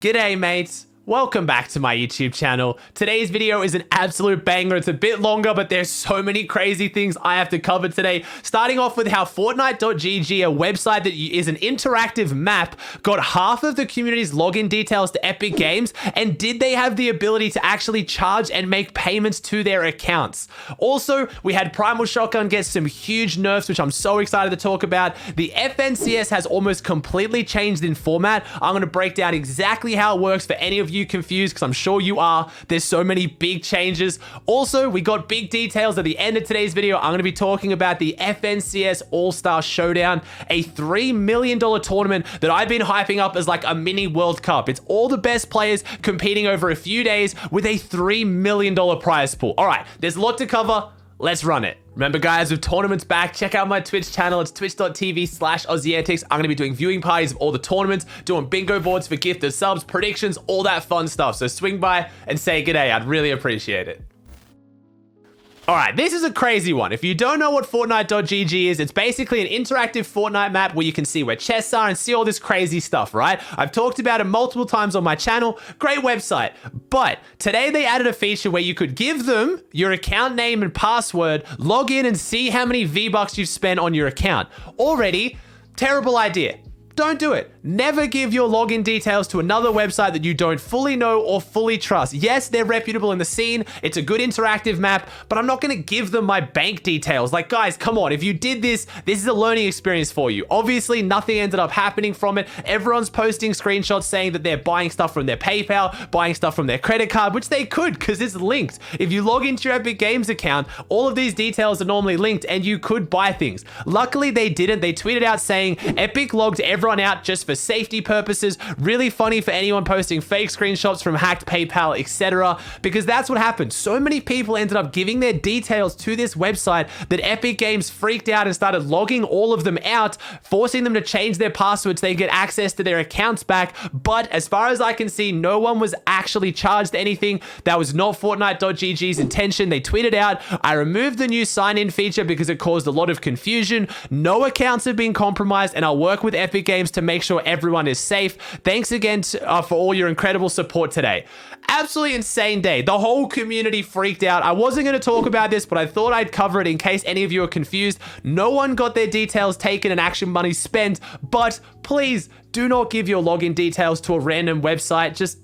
G'day mates, welcome back to my YouTube channel. Today's video is an absolute banger. It's a bit longer, but there's so many crazy things I have to cover today. Starting off with how fortnite.gg, a website that is an interactive map, got half of the community's login details to Epic Games, and did they have the ability to actually charge and make payments to their accounts? Also, we had Primal Shotgun get some huge nerfs, which I'm so excited to talk about. The FNCS has almost completely changed in format. I'm going to break down exactly how it works for any of you confused, because I'm sure you are. There's so many big changes. Also, we got big details at the end of today's video. I'm going to be talking about the FNCS All-Star Showdown, a $3 million tournament that I've been hyping up as like a mini World Cup. It's all the best players competing over a few days with a $3 million prize pool. All right, there's a lot to cover. Let's run it. Remember guys, with tournaments back, check out my Twitch channel. It's twitch.tv/Aussie Antics. I'm going to be doing viewing parties of all the tournaments, doing bingo boards for gifted subs, predictions, all that fun stuff. So swing by and say g'day. I'd really appreciate it. All right, this is a crazy one. If you don't know what fortnite.gg is, it's basically an interactive Fortnite map where you can see where chests are and see all this crazy stuff, right? I've talked about it multiple times on my channel. Great website. But today they added a feature where you could give them your account name and password, log in and see how many V-Bucks you've spent on your account. Already, terrible idea. Don't do it. Never give your login details to another website that you don't fully know or fully trust. Yes, they're reputable in the scene. It's a good interactive map, but I'm not going to give them my bank details. Like, guys, come on. If you did this, this is a learning experience for you. Obviously, nothing ended up happening from it. Everyone's posting screenshots saying that they're buying stuff from their PayPal, buying stuff from their credit card, which they could because it's linked. If you log into your Epic Games account, all of these details are normally linked and you could buy things. Luckily, they didn't. They tweeted out saying Epic logged everyone out just for safety purposes. Really funny for anyone posting fake screenshots from hacked PayPal, etc. Because that's what happened. So many people ended up giving their details to this website that Epic Games freaked out and started logging all of them out, forcing them to change their passwords so they get access to their accounts back. But as far as I can see, no one was actually charged anything. That was not fortnite.gg's intention. They tweeted out, I removed the new sign-in feature because it caused a lot of confusion. No accounts have been compromised, and I'll work with Epic Games to make sure everyone is safe. Thanks again for all your incredible support today. Absolutely insane day. The whole community freaked out. I wasn't going to talk about this, but I thought I'd cover it in case any of you are confused. No one got their details taken and action money spent, but please do not give your login details to a random website just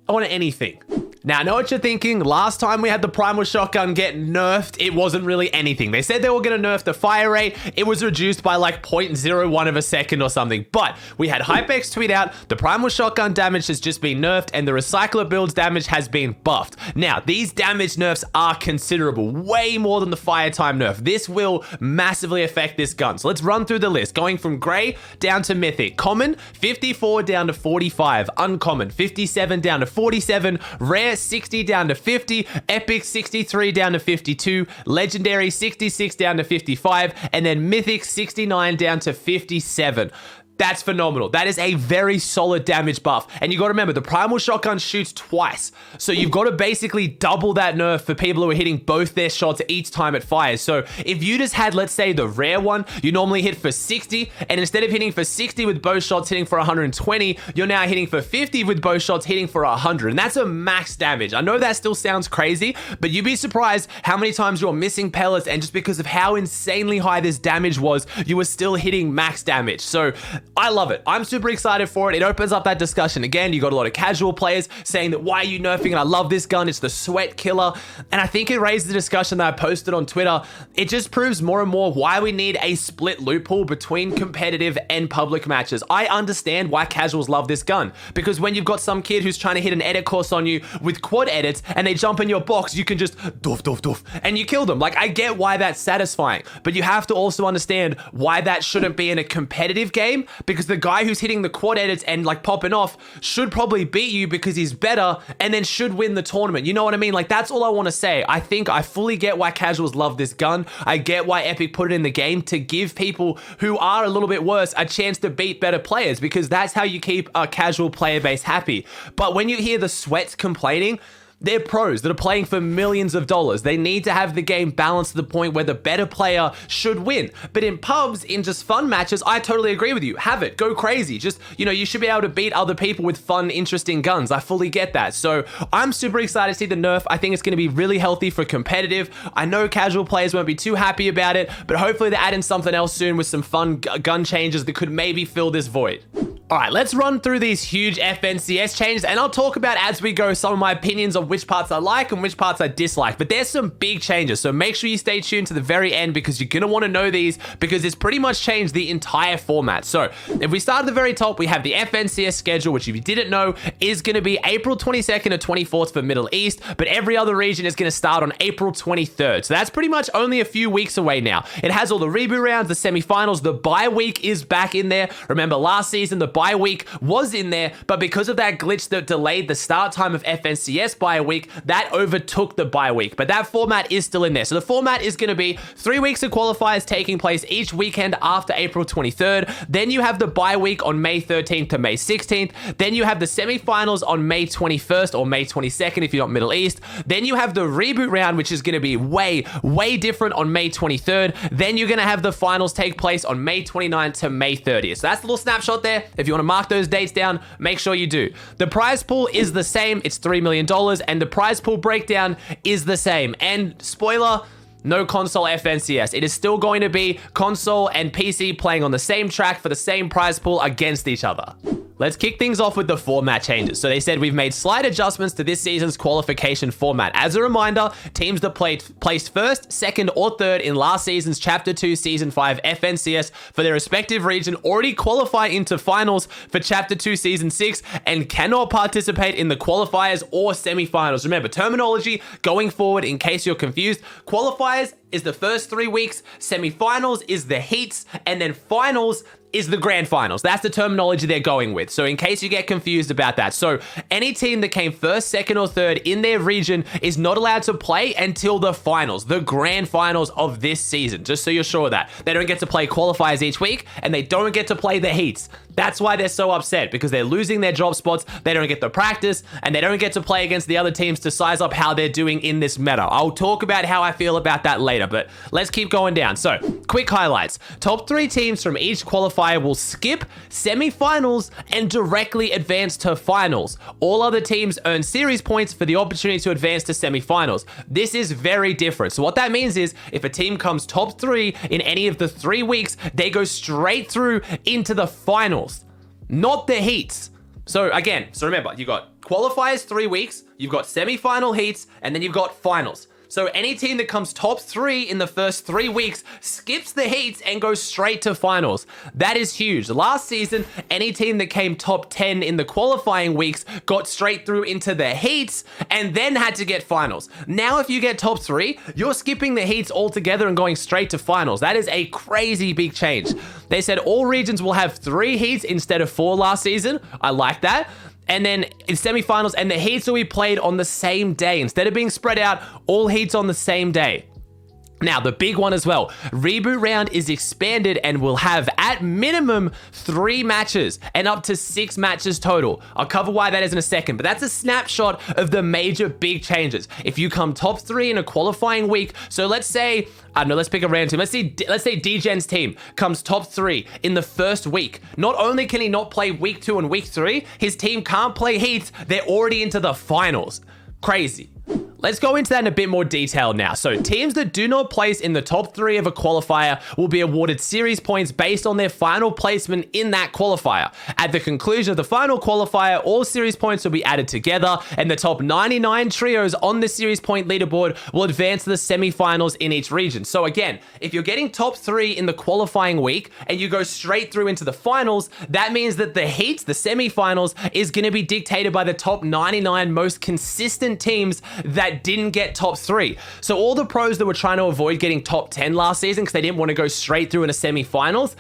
on anything. Now, I know what you're thinking. Last time we had the Primal Shotgun get nerfed, it wasn't really anything. They said they were going to nerf the fire rate. It was reduced by like 0.01 of a second or something. But we had Hypex tweet out, the Primal Shotgun damage has just been nerfed and the Recycler build's damage has been buffed. Now, these damage nerfs are considerable, way more than the fire time nerf. This will massively affect this gun. So let's run through the list, going from gray down to mythic. Common, 54 down to 45. Uncommon, 57 down to 47. Rare, 60 down to 50, epic 63 down to 52, legendary 66 down to 55, and then mythic 69 down to 57. That's phenomenal. That is a very solid damage buff. And you got to remember, the Primal Shotgun shoots twice. So you've got to basically double that nerf for people who are hitting both their shots each time it fires. So if you just had, let's say, the rare one, you normally hit for 60, and instead of hitting for 60 with both shots hitting for 120, you're now hitting for 50 with both shots hitting for 100. And that's a max damage. I know that still sounds crazy, but you'd be surprised how many times you're missing pellets, and just because of how insanely high this damage was, you were still hitting max damage. So I love it. I'm super excited for it. It opens up that discussion. Again, you got a lot of casual players saying that, why are you nerfing it? I love this gun. It's the sweat killer. And I think it raised the discussion that I posted on Twitter. It just proves more and more why we need a split loot pool between competitive and public matches. I understand why casuals love this gun, because when you've got some kid who's trying to hit an edit course on you with quad edits and they jump in your box, you can just doof, doof, doof, and you kill them. Like, I get why that's satisfying, but you have to also understand why that shouldn't be in a competitive game, because the guy who's hitting the quad edits and like popping off should probably beat you because he's better and then should win the tournament. You know what I mean? Like, that's all I want to say. I think I fully get why casuals love this gun. I get why Epic put it in the game to give people who are a little bit worse a chance to beat better players, because that's how you keep a casual player base happy. But when you hear the sweats complaining, They're pros that are playing for millions of dollars. They need to have the game balanced to the point where the better player should win. But in pubs, in just fun matches, I totally agree with you. Have it. Go crazy. Just, you should be able to beat other people with fun, interesting guns. I fully get that. So I'm super excited to see the nerf. I think it's going to be really healthy for competitive. I know casual players won't be too happy about it, but hopefully they add in something else soon with some fun gun changes that could maybe fill this void. All right, let's run through these huge FNCS changes, and I'll talk about as we go some of my opinions on which parts I like and which parts I dislike. But there's some big changes, so make sure you stay tuned to the very end because you're gonna want to know these because it's pretty much changed the entire format. So if we start at the very top, we have the FNCS schedule, which if you didn't know is gonna be April 22nd or 24th for Middle East, but every other region is gonna start on April 23rd. So that's pretty much only a few weeks away now. It has all the reboot rounds, the semifinals, the bye week is back in there. Remember last season, the bye week was in there, but because of that glitch that delayed the start time of FNCS bye week, that overtook the bye week, but that format is still in there. So the format is going to be 3 weeks of qualifiers taking place each weekend after April 23rd. Then you have the bye week on May 13th to May 16th. Then you have the semifinals on May 21st or May 22nd if you're not Middle East. Then you have the reboot round, which is going to be way different on May 23rd. Then you're going to have the finals take place on May 29th to May 30th. So that's a little snapshot there. If you want to mark those dates down, make sure you do. The prize pool is the same. It's $3 million, and the prize pool breakdown is the same. And spoiler, no console FNCS. It is still going to be console and PC playing on the same track for the same prize pool against each other. Let's kick things off with the format changes. So they said we've made slight adjustments to this season's qualification format. As a reminder, teams that placed first, second, or third in last season's Chapter 2 Season 5 FNCS for their respective region already qualify into finals for Chapter 2 Season 6 and cannot participate in the qualifiers or semifinals. Remember, terminology going forward in case you're confused. Qualifiers is the first 3 weeks, semifinals is the heats, and then finals is the grand finals. That's the terminology they're going with. So in case you get confused about that. So any team that came first, second, or third in their region is not allowed to play until the finals, the grand finals of this season. Just so you're sure of that. They don't get to play qualifiers each week, and they don't get to play the heats. That's why they're so upset, because they're losing their drop spots, they don't get the practice, and they don't get to play against the other teams to size up how they're doing in this meta. I'll talk about how I feel about that later, but let's keep going down. So, quick highlights. Top 3 teams from each qualifier will skip semifinals and directly advance to finals. All other teams earn series points for the opportunity to advance to semifinals. This is very different. So what that means is if a team comes top 3 in any of the 3 weeks, they go straight through into the finals. Not the heats. So again, remember, you got qualifiers 3 weeks, you've got semifinal heats, and then you've got finals. So any team that comes top 3 in the first 3 weeks skips the heats and goes straight to finals. That is huge. Last season, any team that came top 10 in the qualifying weeks got straight through into the heats and then had to get finals. Now, if you get top 3, you're skipping the heats altogether and going straight to finals. That is a crazy big change. They said all regions will have 3 heats instead of 4 last season. I like that. And then in semifinals, and the heats will be played on the same day. Instead of being spread out, all heats on the same day. Now, the big one as well, reboot round is expanded and will have at minimum 3 matches and up to 6 matches total. I'll cover why that is in a second, but that's a snapshot of the major big changes. If you come top 3 in a qualifying week, so let's say, I don't know, let's pick a random team. Let's say DGen's team comes top 3 in the first week. Not only can he not play week 2 and week 3, his team can't play heats. They're already into the finals. Crazy. Let's go into that in a bit more detail now. So teams that do not place in the top 3 of a qualifier will be awarded series points based on their final placement in that qualifier. At the conclusion of the final qualifier, all series points will be added together, and the top 99 trios on the series point leaderboard will advance to the semifinals in each region. So again, if you're getting top 3 in the qualifying week and you go straight through into the finals, that means that the heats, the semifinals, is going to be dictated by the top 99 most consistent teams that didn't get top 3. So all the pros that were trying to avoid getting top 10 last season because they didn't want to go straight through into semifinals,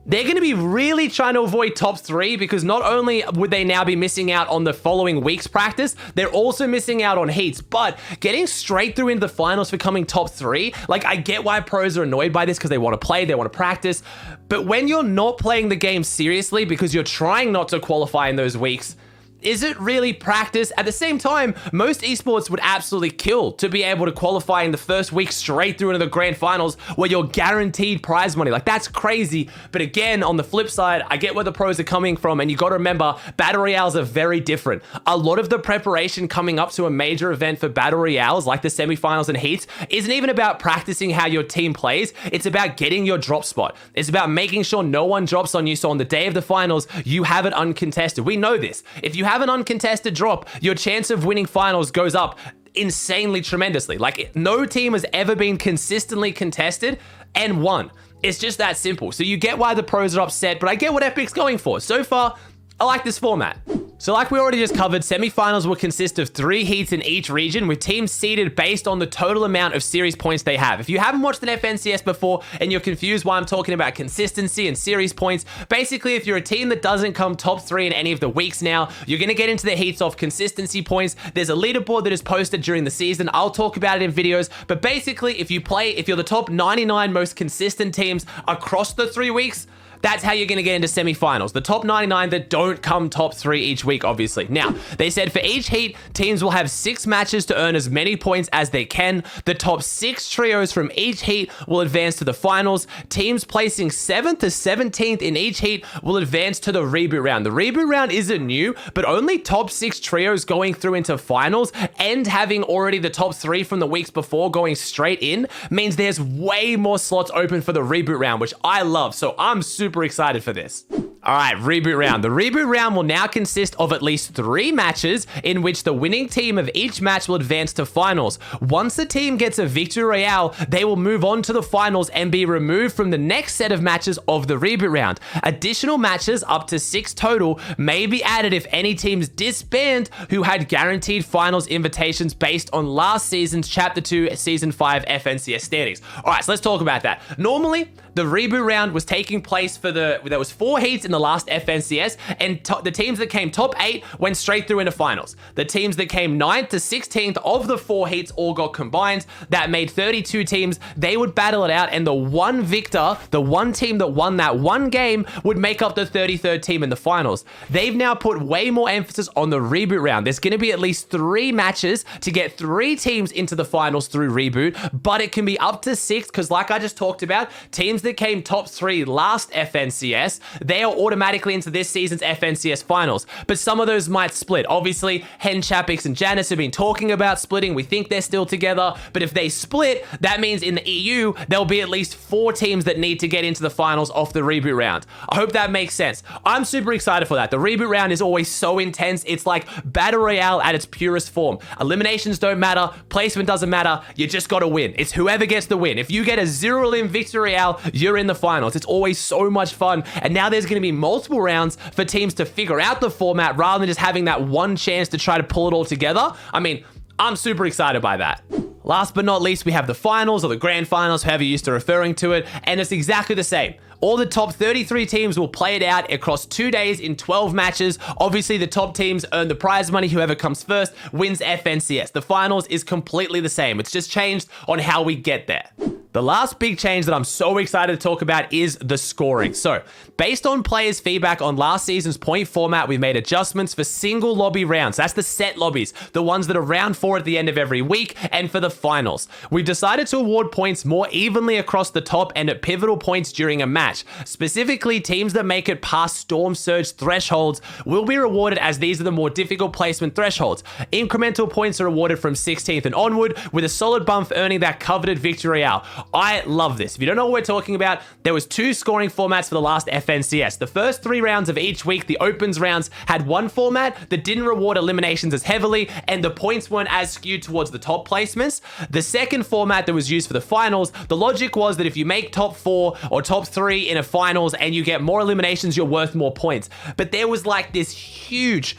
they're going to be really trying to avoid top 3 because not only would they now be missing out on the following week's practice, they're also missing out on heats. But getting straight through into the finals for coming top 3, like I get why pros are annoyed by this because they want to play, they want to practice. But when you're not playing the game seriously because you're trying not to qualify in those weeks, is it really practice? At the same time, most esports would absolutely kill to be able to qualify in the first week straight through into the grand finals where you're guaranteed prize money. Like, that's crazy. But again, on the flip side, I get where the pros are coming from, and you got to remember, battle royales are very different. A lot of the preparation coming up to a major event for battle royales, like the semifinals and heats, isn't even about practicing how your team plays. It's about getting your drop spot. It's about making sure no one drops on you, so on the day of the finals, you have it uncontested. We know this. If you have an uncontested drop, your chance of winning finals goes up insanely tremendously. Like, no team has ever been consistently contested and won. It's just that simple. So you get why the pros are upset, but I get what Epic's going for. So far, I like this format. So like we already just covered, semifinals will consist of 3 heats in each region, with teams seeded based on the total amount of series points they have. If you haven't watched an FNCS before and you're confused why I'm talking about consistency and series points, basically if you're a team that doesn't come top 3 in any of the weeks now, you're going to get into the heats off consistency points. There's a leaderboard that is posted during the season. I'll talk about it in videos, but basically if you're the top 99 most consistent teams across the 3 weeks, that's how you're going to get into semifinals. The top 99 that don't come top 3 each week, obviously. Now, they said for each heat, teams will have 6 matches to earn as many points as they can. The top 6 trios from each heat will advance to the finals. Teams placing 7th to 17th in each heat will advance to the reboot round. The reboot round isn't new, but only top 6 trios going through into finals and having already the top 3 from the weeks before going straight in means there's way more slots open for the reboot round, which I love. So I'm super excited for this. All right, reboot round. The reboot round will now consist of at least 3 matches in which the winning team of each match will advance to finals. Once the team gets a victory royale, they will move on to the finals and be removed from the next set of matches of the reboot round. Additional matches, up to 6 total, may be added if any teams disband who had guaranteed finals invitations based on last season's Chapter 2 Season 5 FNCS standings. All right, so let's talk about that. Normally, the reboot round was taking place there was 4 heats in the last FNCS, and the teams that came top 8 went straight through into finals. The teams that came 9th to 16th of the 4 heats all got combined. That made 32 teams. They would battle it out, and the one victor, the one team that won that one game, would make up the 33rd team in the finals. They've now put way more emphasis on the reboot round. There's going to be at least 3 matches to get 3 teams into the finals through reboot, but it can be up to 6 because, like I just talked about, teams that came top 3 last FNCS, they are automatically into this season's FNCS finals. But some of those might split. Obviously, Hen, Chapix, and Janice have been talking about splitting. We think they're still together. But if they split, that means in the EU, there'll be at least 4 teams that need to get into the finals off the reboot round. I hope that makes sense. I'm super excited for that. The reboot round is always so intense. It's like Battle Royale at its purest form. Eliminations don't matter. Placement doesn't matter. You just got to win. It's whoever gets the win. If you get a 0-lim Victory Royale, you're in the finals. It's always so much fun. And now there's going to be multiple rounds for teams to figure out the format rather than just having that one chance to try to pull it all together. I mean, I'm super excited by that. Last but not least, we have the finals, or the grand finals, however you're used to referring to it, and it's exactly the same. All the top 33 teams will play it out across 2 days in 12 matches. Obviously, the top teams earn the prize money. Whoever comes first wins FNCS. The finals is completely the same. It's just changed on how we get there. The last big change that I'm so excited to talk about is the scoring. So, based on players' feedback on last season's point format, we've made adjustments for single lobby rounds. That's the set lobbies, the ones that are round 4 at the end of every week, and for the finals. We've decided to award points more evenly across the top and at pivotal points during a match. Specifically, teams that make it past Storm Surge thresholds will be rewarded, as these are the more difficult placement thresholds. Incremental points are awarded from 16th and onward, with a solid bump for earning that coveted Victory Royale. I love this. If you don't know what we're talking about, there was 2 scoring formats for the last FNCS. The first 3 rounds of each week, the opens rounds, had one format that didn't reward eliminations as heavily, and the points weren't as skewed towards the top placements. The second format that was used for the finals, the logic was that if you make top 4 or top 3 in a finals and you get more eliminations, you're worth more points. But there was like this huge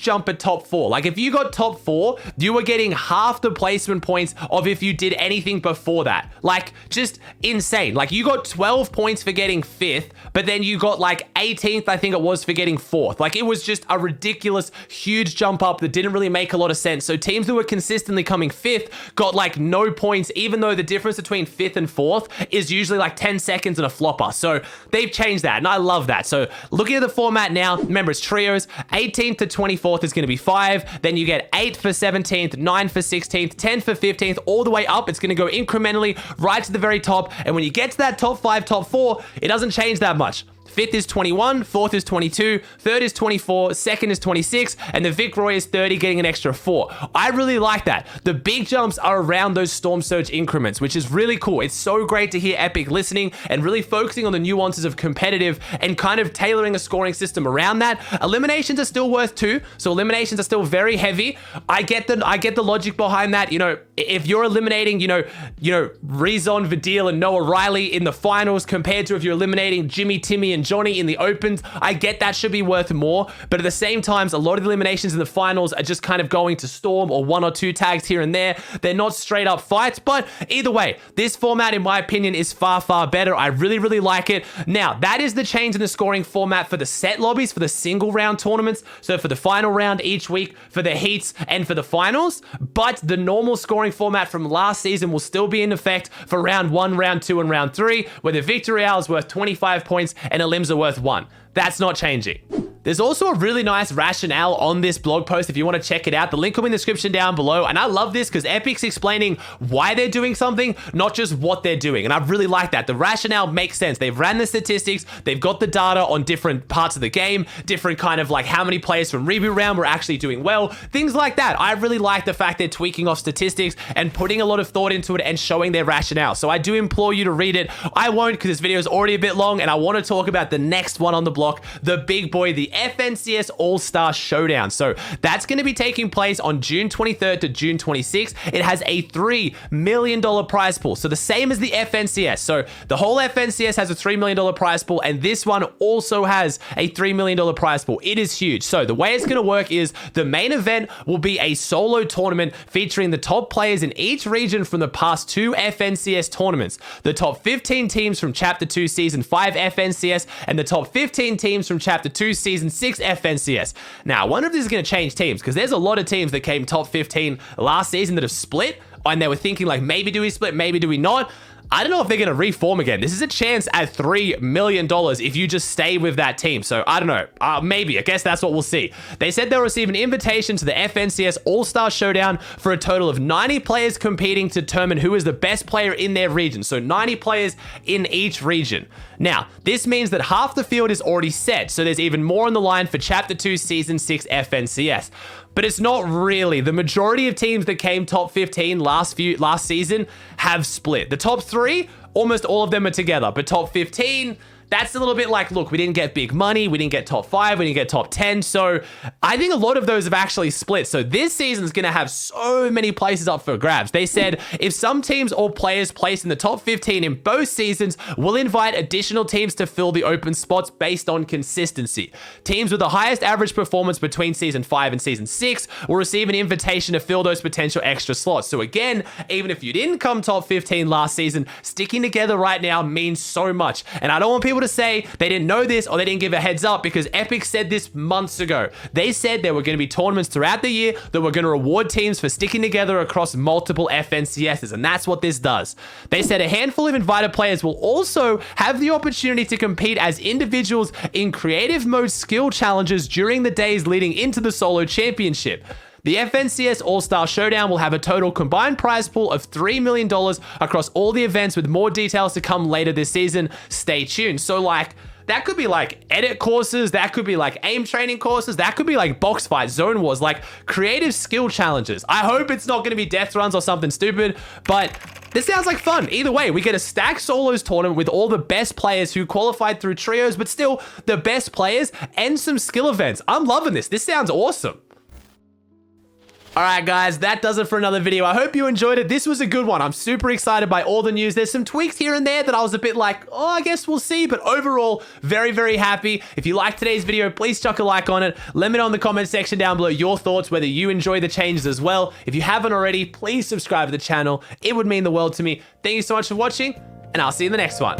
jump at top 4. Like if you got top 4, you were getting half the placement points of if you did anything before that. Like, just insane. Like, you got 12 points for getting 5th, but then you got like 18th, I think it was, for getting 4th. Like, it was just a ridiculous, huge jump up that didn't really make a lot of sense. So teams that were consistently coming 5th got like no points, even though the difference between 5th and 4th is usually like 10 seconds and a flopper. So they've changed that, and I love that. So looking at the format now, remember, it's trios. 18th to 24th is going to be 5. Then you get 8 for 17th, 9 for 16th, 10 for 15th, all the way up. It's going to go incrementally right to the very top. And when you get to that top 5, top 4, it doesn't change that much. 5th is 21, 4th is 22, 3rd is 24, 2nd is 26, and the Vic Roy is 30, getting an extra 4. I really like that. The big jumps are around those Storm Surge increments, which is really cool. It's so great to hear Epic listening and really focusing on the nuances of competitive and kind of tailoring a scoring system around that. Eliminations are still worth 2, so eliminations are still very heavy. I get the logic behind that. You know, if you're eliminating, Rezon, Vidal, and Noah Riley in the finals compared to if you're eliminating Jimmy, Timmy, and Johnny in the opens, I get that should be worth more, but at the same time, a lot of the eliminations in the finals are just kind of going to Storm or 1 or 2 tags here and there. They're not straight up fights, but either way, this format, in my opinion, is far, far better. I really, really like it. Now, that is the change in the scoring format for the set lobbies, for the single round tournaments, so for the final round each week, for the heats, and for the finals, but the normal scoring format from last season will still be in effect for round 1, round 2, and round 3, where the Victory Hour is worth 25 points and a limbs are worth 1. That's not changing. There's also a really nice rationale on this blog post if you want to check it out. The link will be in the description down below. And I love this because Epic's explaining why they're doing something, not just what they're doing. And I really like that. The rationale makes sense. They've ran the statistics. They've got the data on different parts of the game, different kind of like how many players from reboot round were actually doing well, things like that. I really like the fact they're tweaking off statistics and putting a lot of thought into it and showing their rationale. So I do implore you to read it. I won't because this video is already a bit long and I want to talk about the next one on the block, the big boy, the FNCS All-Star Showdown. So that's going to be taking place on June 23rd to June 26th. It has a $3 million prize pool. So the same as the FNCS. So the whole FNCS has a $3 million prize pool, and this one also has a $3 million prize pool. It is huge. So the way it's going to work is the main event will be a solo tournament featuring the top players in each region from the past 2 FNCS tournaments. The top 15 teams from Chapter 2 Season 5 FNCS and the top 15 teams from Chapter 2 Season 6 FNCS. Now, I wonder if this is going to change teams because there's a lot of teams that came top 15 last season that have split, and they were thinking like, maybe do we split, maybe do we not? I don't know if they're going to reform again. This is a chance at $3 million if you just stay with that team. So I don't know. Maybe. I guess that's what we'll see. They said they'll receive an invitation to the FNCS All-Star Showdown for a total of 90 players competing to determine who is the best player in their region. So 90 players in each region. Now, this means that half the field is already set. So there's even more on the line for Chapter 2 Season 6 FNCS. But it's not really. The majority of teams that came top 15 last season have split. The top 3, almost all of them are together. But top 15, that's a little bit like, look, we didn't get big money. We didn't get top 5. We didn't get top 10. So I think a lot of those have actually split. So this season is going to have so many places up for grabs. They said if some teams or players placed in the top 15 in both seasons, we'll invite additional teams to fill the open spots based on consistency. Teams with the highest average performance between Season 5 and Season 6 will receive an invitation to fill those potential extra slots. So again, even if you didn't come top 15 last season, sticking together right now means so much. And I don't want people to say they didn't know this or they didn't give a heads up because Epic said this months ago. They said there were going to be tournaments throughout the year that were going to reward teams for sticking together across multiple FNCSs, and that's what this does. They said a handful of invited players will also have the opportunity to compete as individuals in creative mode skill challenges during the days leading into the solo championship. The FNCS All-Star Showdown will have a total combined prize pool of $3 million across all the events, with more details to come later this season. Stay tuned. So like, that could be like edit courses, that could be like aim training courses, that could be like box fights, zone wars, like creative skill challenges. I hope it's not going to be death runs or something stupid, but this sounds like fun. Either way, we get a stacked solos tournament with all the best players who qualified through trios, but still the best players and some skill events. I'm loving this. This sounds awesome. All right, guys, that does it for another video. I hope you enjoyed it. This was a good one. I'm super excited by all the news. There's some tweaks here and there that I was a bit like, oh, I guess we'll see. But overall, very, very happy. If you liked today's video, please chuck a like on it. Let me know in the comment section down below your thoughts, whether you enjoy the changes as well. If you haven't already, please subscribe to the channel. It would mean the world to me. Thank you so much for watching, and I'll see you in the next one.